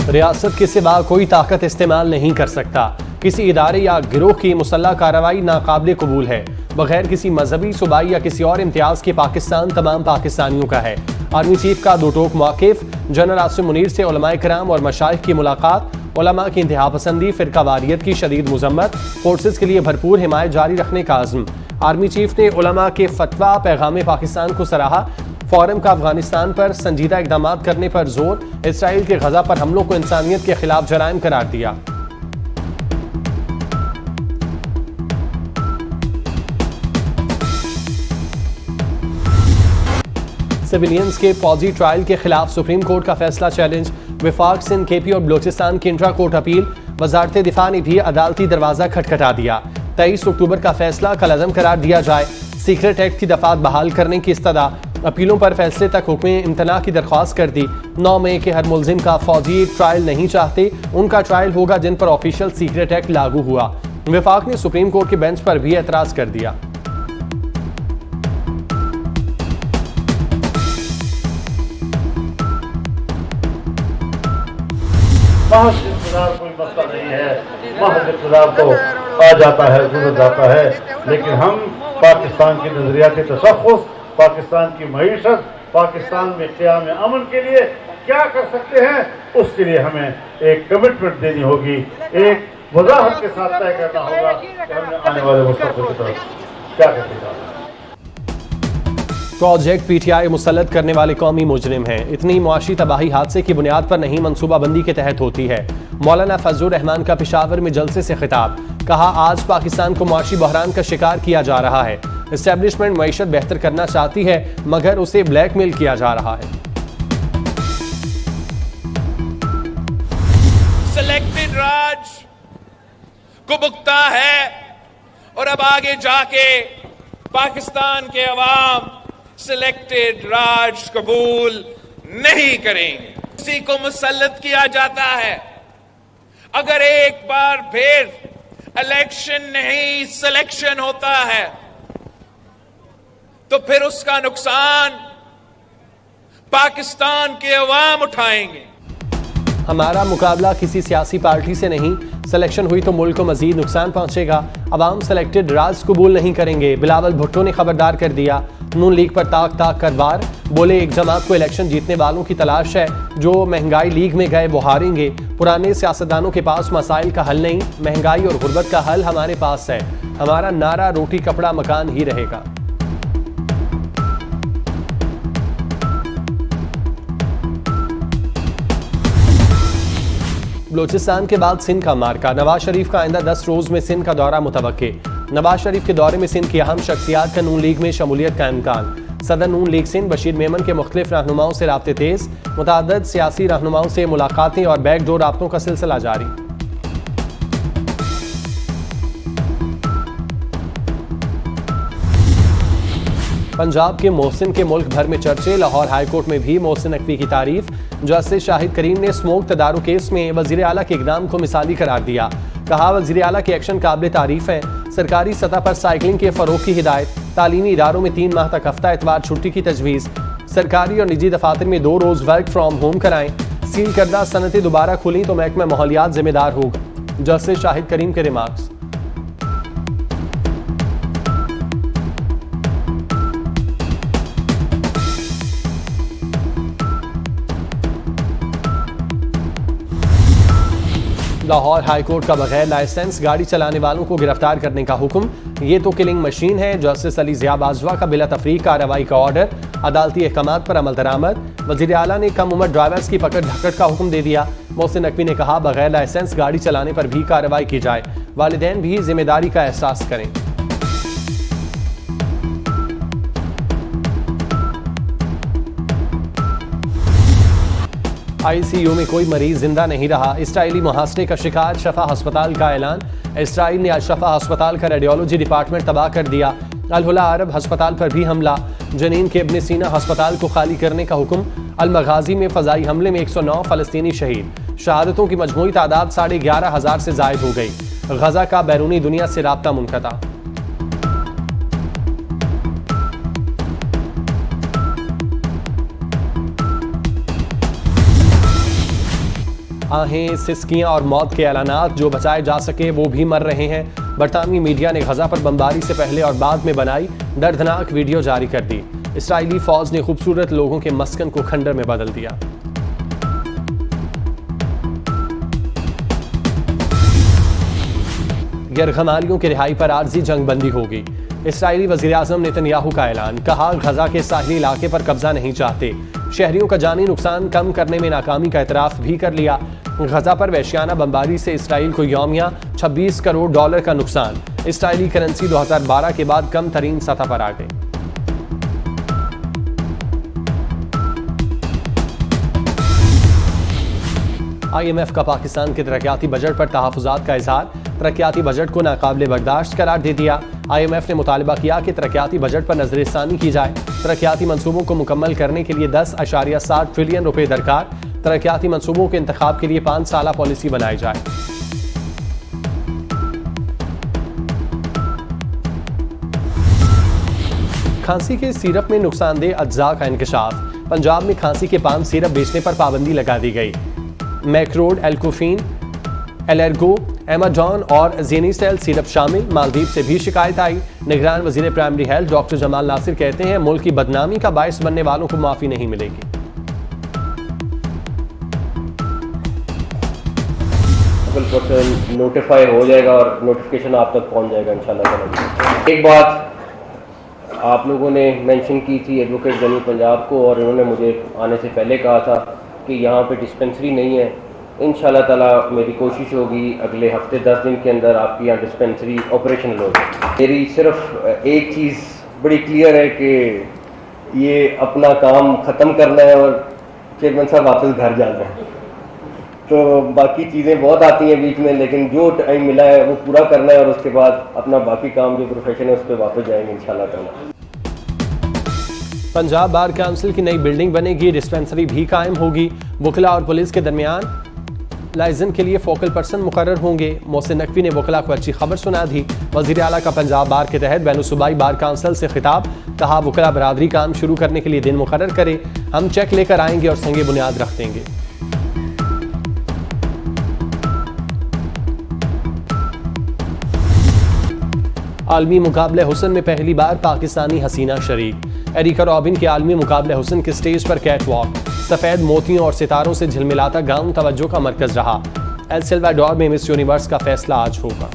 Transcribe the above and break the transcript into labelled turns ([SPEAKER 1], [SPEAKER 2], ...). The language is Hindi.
[SPEAKER 1] रियासत के सिवा कोई ताकत इस्तेमाल नहीं कर सकता। किसी इदारे या गिरोह की मुसल्लह कार्रवाई नाकाबिल कबूल है। बगैर किसी मजहबी, सूबाई या किसी और इम्तियाज के पाकिस्तान तमाम पाकिस्तानियों का है। आर्मी चीफ का दो टोक मौक़िफ़, जनरल आसिम मुनीर से उलमाए किराम और मशाइख की मुलाकात, उलमा की इंतहा पसंदी, फिरका वारियत की शदीद मुजम्मत, फोर्सेस के लिए भरपूर हिमायत जारी रखने का आज़म। आर्मी चीफ ने उलमा के फतवा पैगाम पाकिस्तान को सराहा। फ़ौरम का अफगानिस्तान पर संजीदा इक़दाम करने पर जोर। इसराइल के गजा पर हमलों को इंसानियत के खिलाफ जराइम करार दिया। सिविलियंस के फौजी ट्रायल के खिलाफ सुप्रीम कोर्ट का फैसला चैलेंज। विफाक, सिंध, केपी और बलोचिस्तान की इंट्रा कोर्ट अपील। वजारत दिफा ने भी अदालती दरवाजा खटखटा दिया। 23 अक्टूबर का फैसला कल अज़म करार दिया जाए। सीक्रेट एक्ट की दफात बहाल करने की इस्तदा। अपीलों पर फैसले तक हुक्म इम्तना की दरख्वास्त कर दी। 9 मई के हर मुलजिम का फौजी ट्रायल नहीं चाहते, उनका ट्रायल होगा जिन पर ऑफिशियल सीक्रेट एक्ट लागू हुआ। विफाक ने सुप्रीम कोर्ट के बेंच पर भी एतराज कर दिया।
[SPEAKER 2] महज इक़्तिदार कोई मसला नहीं है, महज इक़्तिदार तो आ जाता है, गुजर जाता है, लेकिन हम पाकिस्तान की नजरियाती तशख़्ख़ुस, पाकिस्तान की मईशत, पाकिस्तान में क़याम अमन के लिए क्या कर सकते हैं, उसके लिए हमें एक कमिटमेंट देनी होगी, एक वज़ाहत के साथ तय करना होगा कि हमने आने वाले मुस्तक़बिल की तरफ क्या करने जा रहे हैं।
[SPEAKER 1] प्रोजेक्ट पीटीआई मुसल्लत करने वाले कौमी मुजरिम हैं। इतनी मुआशी तबाही हादसे की बुनियाद पर नहीं, मनसूबाबंदी के तहत होती है। मौलाना फजलुर रहमान का पेशावर में जलसे से खिताब। कहा, आज पाकिस्तान को मुआशी बहरान का शिकार किया जा रहा है। एस्टेब्लिशमेंट मईशत बेहतर करना चाहती है, मगर उसे ब्लैकमेल किया जा रहा है।
[SPEAKER 3] सिलेक्टेड राज को भुगता है और अब आगे जाके पाकिस्तान के अवाम सिलेक्टेड राज कबूल नहीं करेंगे। किसी को मुसल्लत किया जाता है, अगर एक बार फिर इलेक्शन नहीं सिलेक्शन होता है तो फिर उसका नुकसान पाकिस्तान के अवाम उठाएंगे।
[SPEAKER 1] हमारा मुकाबला किसी सियासी पार्टी से नहीं, सिलेक्शन हुई तो मुल्क को मजीद नुकसान पहुंचेगा। अवाम सिलेक्टेड राज कबूल नहीं करेंगे। बिलावल भुट्टो ने खबरदार कर दिया। नून लीग पर ताक ताक कर वार। बोले, एक जमात को इलेक्शन जीतने वालों की तलाश है, जो महंगाई लीग में गए वो हारेंगे। पुराने सियासतदानों के पास मसाइल का हल नहीं, महंगाई और गुर्बत का हल हमारे पास है। हमारा नारा रोटी कपड़ा मकान ही रहेगा। बलोचिस्तान के बाद सिंध का मार्का। नवाज शरीफ का आइंदा 10 रोज में सिंध का दौरा मुतवक्के। नवाज शरीफ के दौरे में सिंध की अहम शख्सियात का नून लीग में शमूलियत का इम्कान। सदर नून लीग सिंध बशीर मेमन के मुख्तलिफ रहनुमाओं से राब्ते तेज। मुतअद्दिद सियासी रहनुमाओं से मुलाकातें और बैकडोर राब्तों का सिलसिला जारी। पंजाब के मोहसिन के मुल्क भर में चर्चे। लाहौर हाईकोर्ट में भी मोहसिन नकवी की तारीफ। जस्टिस शाहिद करीम ने स्मोक तदारू केस में वजीर आला के इक़दाम को मिसाली करार दिया। कहा, वजीर आला के एक्शन काबिल तारीफ है। सरकारी सतह पर साइकिलिंग के फरोग की हिदायत। तालीमी इदारों में 3 माह तक हफ्ता इतवार छुट्टी की तजवीज़। सरकारी और निजी दफातर में 2 रोज वर्क फ्राम होम कराएं। सील करदा सनतें दोबारा खुली तो महकमा माहौलियात जिम्मेदार होगा। जस्टिस शाहिद करीम के रिमार्क्स। लाहौर हाईकोर्ट का बगैर लाइसेंस गाड़ी चलाने वालों को गिरफ्तार करने का हुक्म। ये तो किलिंग मशीन है। जस्टिस अली ज़िया बाजवा का बिला तफरीक कार्रवाई का ऑर्डर। अदालती अहकामात पर अमल दरामद। वज़ीर आला ने कम उम्र ड्राइवर्स की पकड़ धकड़ का हुक्म दे दिया। मोहसिन नकवी ने कहा, बगैर लाइसेंस गाड़ी चलाने पर भी कार्रवाई की जाए। वालिदैन भी जिम्मेदारी का एहसास करें। ICU में कोई मरीज जिंदा नहीं रहा। इसराइली मुहासरे का शिकार शफा अस्पताल का ऐलान। इसराइल ने शफा अस्पताल का रेडियोलॉजी डिपार्टमेंट तबाह कर दिया। अल हुला अरब अस्पताल पर भी हमला। जनीन के इब्न सीना अस्पताल को खाली करने का हुक्म। अल मगाजी में फजाई हमले में 109 फलस्तीनी शहीद। शहादतों की मजमूई तादाद 11,500 से जायद हो गई। गजा का बैरूनी दुनिया से राब्ता मुनक़ता। आहें, सिसकियां और मौत के ऐलानात। जो बचाए जा सके वो भी मर रहे हैं। बरतानवी मीडिया ने गजा पर बमबारी से पहले और बाद में बनाई दर्दनाक वीडियो जारी कर दी। इसराइली फौज ने खूबसूरत लोगों के मस्कन को खंडर में बदल दिया। गैरगमालियों की रिहाई पर आर्जी जंगबंदी होगी। इसराइली वज़ीर-ए-आज़म नेतन्याहू का ऐलान। कहा, गजा के साहिली इलाके पर कब्जा नहीं चाहते। शहरियों का जानी नुकसान कम करने में नाकामी का एतराफ़ भी कर लिया। गजा पर वहशियाना बमबारी से इसराइल को यौमिया $26 करोड़ का नुकसान। इसराइली करेंसी 2012 के बाद कम तरीन सतह पर आ गई। IMF का पाकिस्तान के तरक्याती बजट पर तहफ़्फ़ुज़ात का इज़हार। तरक्याती बजट को नाकाबिले बर्दाश्त करार दे दिया। IMF ने मुतालबा किया कि तरक्याती बजट पर नज़रसानी की जाए। तरक्याती मंसूबों को मुकम्मल करने के लिए 10.7 ट्रिलियन रुपए दरकार। तरक्याती मंसूबों के इंतखाब के लिए 5 साला पॉलिसी बनाई जाए। खांसी के सिरप में नुकसानदेह अज्जा का इंकशाफ। पंजाब में खांसी के पाम सिरप बेचने पर पाबंदी लगा दी गई। मैक्रोड, एल्कोफिन, एलर्गो, एमाडॉन और जेनीसेल सिरप शामिल। मालदीव से भी शिकायत आई। निगरान वजीर primary health doctor Jamal Nasir कहते हैं, मुल्क की बदनामी का बायस बनने वालों को माफी नहीं मिलेगी।
[SPEAKER 4] पर्सन नोटिफाई हो जाएगा और नोटिफिकेशन आप तक पहुंच जाएगा इंशाल्लाह। एक बात आप लोगों ने मेंशन की थी एडवोकेट जनरल पंजाब को, और इन्होंने मुझे आने से पहले कहा था कि यहाँ पे डिस्पेंसरी नहीं है। इंशाल्लाह ताला मेरी कोशिश होगी अगले हफ्ते 10 दिन के अंदर आपकी यहाँ डिस्पेंसरी ऑपरेशनल होगी। मेरी सिर्फ एक चीज़ बड़ी क्लियर है कि ये अपना काम ख़त्म करना है और चेयरमैन साहब वापस घर जाना है। तो बाकी चीज़ें बहुत आती हैं बीच में, लेकिन जो टाइम मिला है वो पूरा करना है और उसके बाद अपना बाकी काम जो प्रोफेशन है उस पर वापस जाएंगे इंशाल्लाह ताला।
[SPEAKER 1] पंजाब बार काउंसिल की नई बिल्डिंग बनेगी। डिस्पेंसरी भी कायम होगी। वकला और पुलिस के दरमियान लाइजन के लिए फोकल पर्सन मुकर्रर होंगे। मोहसिन नकवी ने वकला को अच्छी खबर सुना दी। वज़ीर आला का पंजाब बार के तहत बैनुल सूबाई बार काउंसिल से खिताब। कहा, वकला बरादरी काम शुरू करने के लिए दिन मुकर्रर करे। हम चेक लेकर आएंगे और संगे बुनियाद रख देंगे। आलमी मुकाबले हुस्न में पहली बार पाकिस्तानी हसीना शरीक। एरिका रॉबिन के आलमी मुकाबले हुस्न के स्टेज पर कैट वॉक। सफेद मोतियों और सितारों से झिलमिलाता गाउन तवज्जो का मरकज रहा। एल सल्वाडोर में मिस यूनिवर्स का फैसला आज होगा।